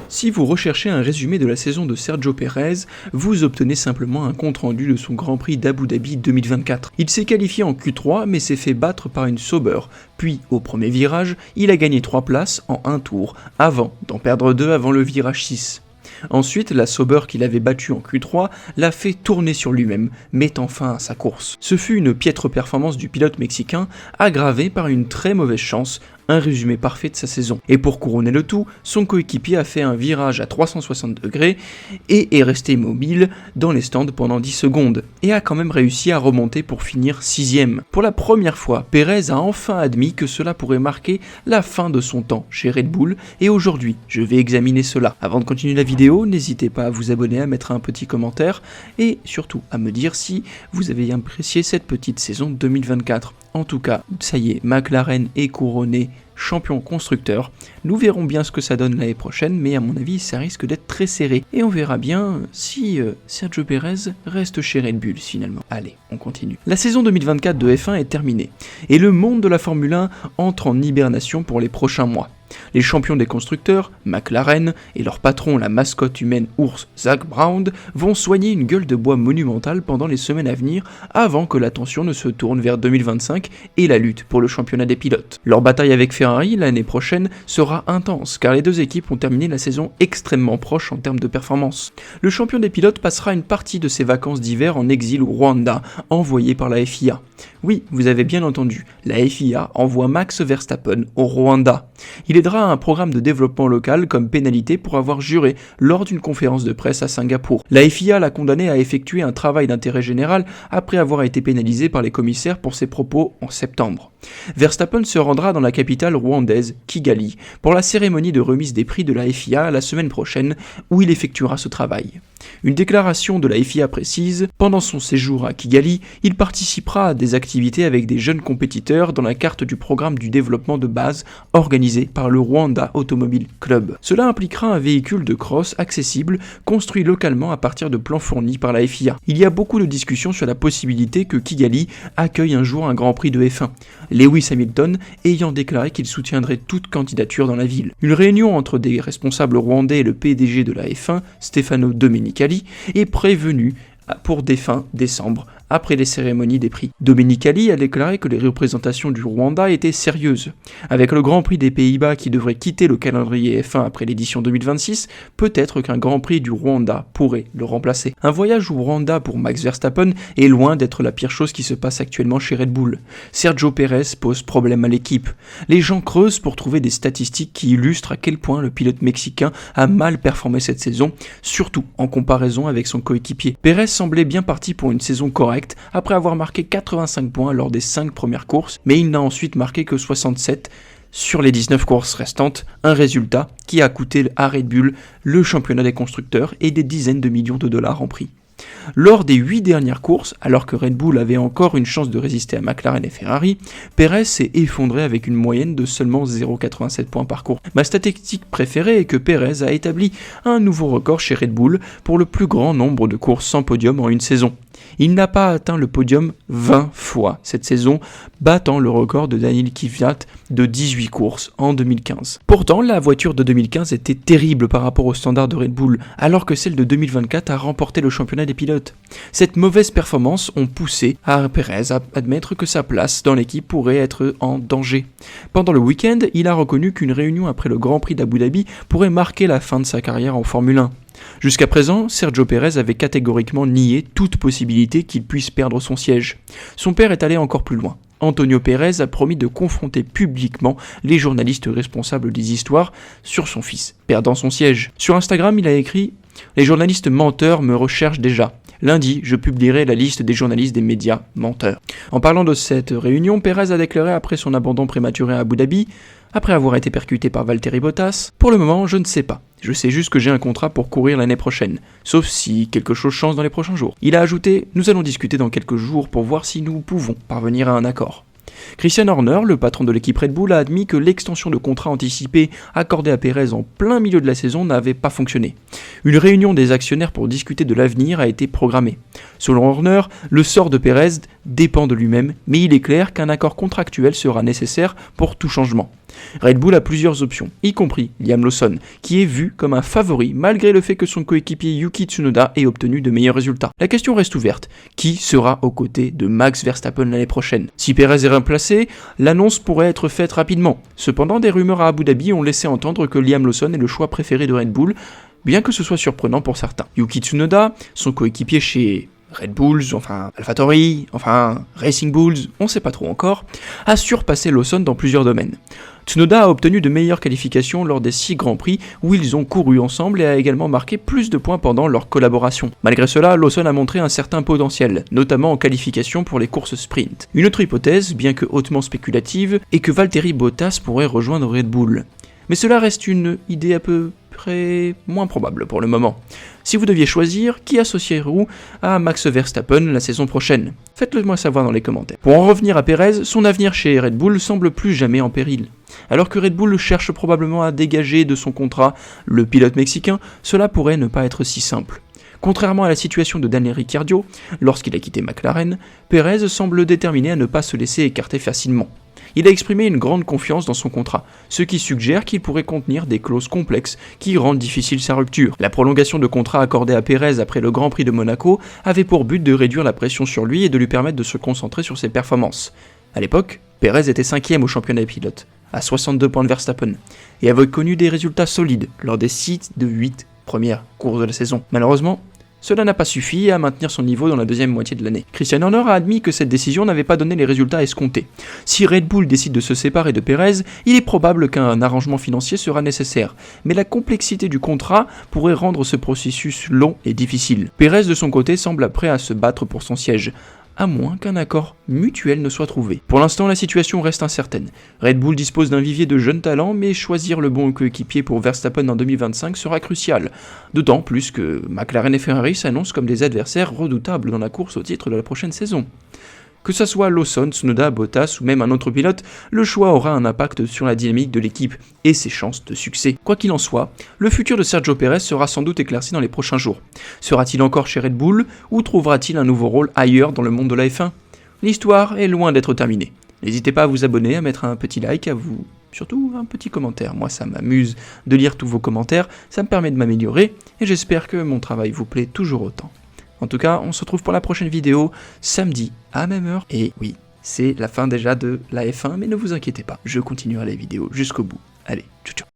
Si vous recherchez un résumé de la saison de Sergio Pérez, vous obtenez simplement un compte-rendu de son Grand Prix d'Abu Dhabi 2024. Il s'est qualifié en Q3 mais s'est fait battre par une Sauber, puis au premier virage, il a gagné 3 places en un tour, avant d'en perdre 2 avant le virage 6. Ensuite, la Sauber qu'il avait battue en Q3 l'a fait tourner sur lui-même, mettant fin à sa course. Ce fut une piètre performance du pilote mexicain, aggravée par une très mauvaise chance, un résumé parfait de sa saison. Et pour couronner le tout, son coéquipier a fait un virage à 360 degrés et est resté immobile dans les stands pendant 10 secondes, et a quand même réussi à remonter pour finir 6ème. Pour la première fois, Pérez a enfin admis que cela pourrait marquer la fin de son temps chez Red Bull, et aujourd'hui, je vais examiner cela. Avant de continuer la vidéo, n'hésitez pas à vous abonner, à mettre un petit commentaire, et surtout à me dire si vous avez apprécié cette petite saison 2024. En tout cas, ça y est, McLaren est couronné champion constructeur. Nous verrons bien ce que ça donne l'année prochaine, mais à mon avis, ça risque d'être très serré. Et on verra bien si Sergio Pérez reste chez Red Bull finalement. Allez, on continue. La saison 2024 de F1 est terminée, et le monde de la Formule 1 entre en hibernation pour les prochains mois. Les champions des constructeurs, McLaren, et leur patron, la mascotte humaine ours Zak Brown, vont soigner une gueule de bois monumentale pendant les semaines à venir avant que l'attention ne se tourne vers 2025 et la lutte pour le championnat des pilotes. Leur bataille avec Ferrari l'année prochaine sera intense car les deux équipes ont terminé la saison extrêmement proche en termes de performance. Le champion des pilotes passera une partie de ses vacances d'hiver en exil au Rwanda, envoyé par la FIA. Oui, vous avez bien entendu, la FIA envoie Max Verstappen au Rwanda. Il aidera à un programme de développement local comme pénalité pour avoir juré lors d'une conférence de presse à Singapour. La FIA l'a condamné à effectuer un travail d'intérêt général après avoir été pénalisé par les commissaires pour ses propos en septembre. Verstappen se rendra dans la capitale rwandaise, Kigali, pour la cérémonie de remise des prix de la FIA la semaine prochaine, où il effectuera ce travail. Une déclaration de la FIA précise, pendant son séjour à Kigali, il participera à des activités avec des jeunes compétiteurs dans la carte du programme du développement de base organisé par le Rwanda Automobile Club. Cela impliquera un véhicule de cross accessible construit localement à partir de plans fournis par la FIA. Il y a beaucoup de discussions sur la possibilité que Kigali accueille un jour un Grand Prix de F1. Lewis Hamilton ayant déclaré qu'il soutiendrait toute candidature dans la ville. Une réunion entre des responsables rwandais et le PDG de la F1, Stefano Domenicali, est prévenue pour fin décembre, après les cérémonies des prix. Domenicali a déclaré que les représentations du Rwanda étaient sérieuses. Avec le Grand Prix des Pays-Bas qui devrait quitter le calendrier F1 après l'édition 2026, peut-être qu'un Grand Prix du Rwanda pourrait le remplacer. Un voyage au Rwanda pour Max Verstappen est loin d'être la pire chose qui se passe actuellement chez Red Bull. Sergio Pérez pose problème à l'équipe. Les gens creusent pour trouver des statistiques qui illustrent à quel point le pilote mexicain a mal performé cette saison, surtout en comparaison avec son coéquipier. Pérez semblait bien parti pour une saison correcte, après avoir marqué 85 points lors des 5 premières courses, mais il n'a ensuite marqué que 67 sur les 19 courses restantes, un résultat qui a coûté à Red Bull le championnat des constructeurs et des dizaines de millions de dollars en prix. Lors des 8 dernières courses, alors que Red Bull avait encore une chance de résister à McLaren et Ferrari, Pérez s'est effondré avec une moyenne de seulement 0,87 points par course. Ma statistique préférée est que Pérez a établi un nouveau record chez Red Bull pour le plus grand nombre de courses sans podium en une saison. Il n'a pas atteint le podium 20 fois cette saison, battant le record de Daniil Kvyat de 18 courses en 2015. Pourtant, la voiture de 2015 était terrible par rapport aux standards de Red Bull, alors que celle de 2024 a remporté le championnat des pilotes. Cette mauvaise performance ont poussé Pérez à admettre que sa place dans l'équipe pourrait être en danger. Pendant le week-end, il a reconnu qu'une réunion après le Grand Prix d'Abu Dhabi pourrait marquer la fin de sa carrière en Formule 1. Jusqu'à présent, Sergio Pérez avait catégoriquement nié toute possibilité qu'il puisse perdre son siège. Son père est allé encore plus loin. Antonio Pérez a promis de confronter publiquement les journalistes responsables des histoires sur son fils, perdant son siège. Sur Instagram, il a écrit « Les journalistes menteurs me recherchent déjà. Lundi, je publierai la liste des journalistes des médias menteurs. » En parlant de cette réunion, Pérez a déclaré après son abandon prématuré à Abu Dhabi, après avoir été percuté par Valtteri Bottas, « Pour le moment, je ne sais pas. Je sais juste que j'ai un contrat pour courir l'année prochaine, sauf si quelque chose change dans les prochains jours. » Il a ajouté « Nous allons discuter dans quelques jours pour voir si nous pouvons parvenir à un accord. » Christian Horner, le patron de l'équipe Red Bull, a admis que l'extension de contrat anticipé accordée à Pérez en plein milieu de la saison n'avait pas fonctionné. Une réunion des actionnaires pour discuter de l'avenir a été programmée. Selon Horner, le sort de Pérez dépend de lui-même, mais il est clair qu'un accord contractuel sera nécessaire pour tout changement. Red Bull a plusieurs options, y compris Liam Lawson, qui est vu comme un favori malgré le fait que son coéquipier Yuki Tsunoda ait obtenu de meilleurs résultats. La question reste ouverte, qui sera aux côtés de Max Verstappen l'année prochaine? Si Perez est remplacé, l'annonce pourrait être faite rapidement. Cependant, des rumeurs à Abu Dhabi ont laissé entendre que Liam Lawson est le choix préféré de Red Bull, bien que ce soit surprenant pour certains. Yuki Tsunoda, son coéquipier chez Red Bulls, AlphaTauri, Racing Bulls, on sait pas trop encore, a surpassé Lawson dans plusieurs domaines. Tsunoda a obtenu de meilleures qualifications lors des 6 Grands Prix où ils ont couru ensemble et a également marqué plus de points pendant leur collaboration. Malgré cela, Lawson a montré un certain potentiel, notamment en qualification pour les courses sprint. Une autre hypothèse, bien que hautement spéculative, est que Valtteri Bottas pourrait rejoindre Red Bull. Mais cela reste une idée à peu près moins probable pour le moment. Si vous deviez choisir, qui associez-vous à Max Verstappen la saison prochaine? Faites-le moi savoir dans les commentaires. Pour en revenir à Perez, son avenir chez Red Bull semble plus jamais en péril. Alors que Red Bull cherche probablement à dégager de son contrat le pilote mexicain, cela pourrait ne pas être si simple. Contrairement à la situation de Daniel Ricciardo, lorsqu'il a quitté McLaren, Perez semble déterminé à ne pas se laisser écarter facilement. Il a exprimé une grande confiance dans son contrat, ce qui suggère qu'il pourrait contenir des clauses complexes qui rendent difficile sa rupture. La prolongation de contrat accordée à Perez après le Grand Prix de Monaco avait pour but de réduire la pression sur lui et de lui permettre de se concentrer sur ses performances. À l'époque, Perez était 5e au championnat des pilotes, à 62 points de Verstappen, et avait connu des résultats solides lors des 6 de 8 premières courses de la saison. Malheureusement, cela n'a pas suffi à maintenir son niveau dans la deuxième moitié de l'année. Christian Horner a admis que cette décision n'avait pas donné les résultats escomptés. Si Red Bull décide de se séparer de Perez, il est probable qu'un arrangement financier sera nécessaire, mais la complexité du contrat pourrait rendre ce processus long et difficile. Perez de son côté semble prêt à se battre pour son siège, à moins qu'un accord mutuel ne soit trouvé. Pour l'instant, la situation reste incertaine. Red Bull dispose d'un vivier de jeunes talents, mais choisir le bon coéquipier pour Verstappen en 2025 sera crucial, d'autant plus que McLaren et Ferrari s'annoncent comme des adversaires redoutables dans la course au titre de la prochaine saison. Que ce soit Lawson, Tsunoda, Bottas ou même un autre pilote, le choix aura un impact sur la dynamique de l'équipe et ses chances de succès. Quoi qu'il en soit, le futur de Sergio Perez sera sans doute éclairci dans les prochains jours. Sera-t-il encore chez Red Bull ou trouvera-t-il un nouveau rôle ailleurs dans le monde de la F1 ? L'histoire est loin d'être terminée. N'hésitez pas à vous abonner, à mettre un petit like, surtout un petit commentaire. Moi, ça m'amuse de lire tous vos commentaires, ça me permet de m'améliorer et j'espère que mon travail vous plaît toujours autant. En tout cas, on se retrouve pour la prochaine vidéo, samedi à la même heure. Et oui, c'est la fin déjà de la F1, mais ne vous inquiétez pas, je continuerai les vidéos jusqu'au bout. Allez, ciao ciao.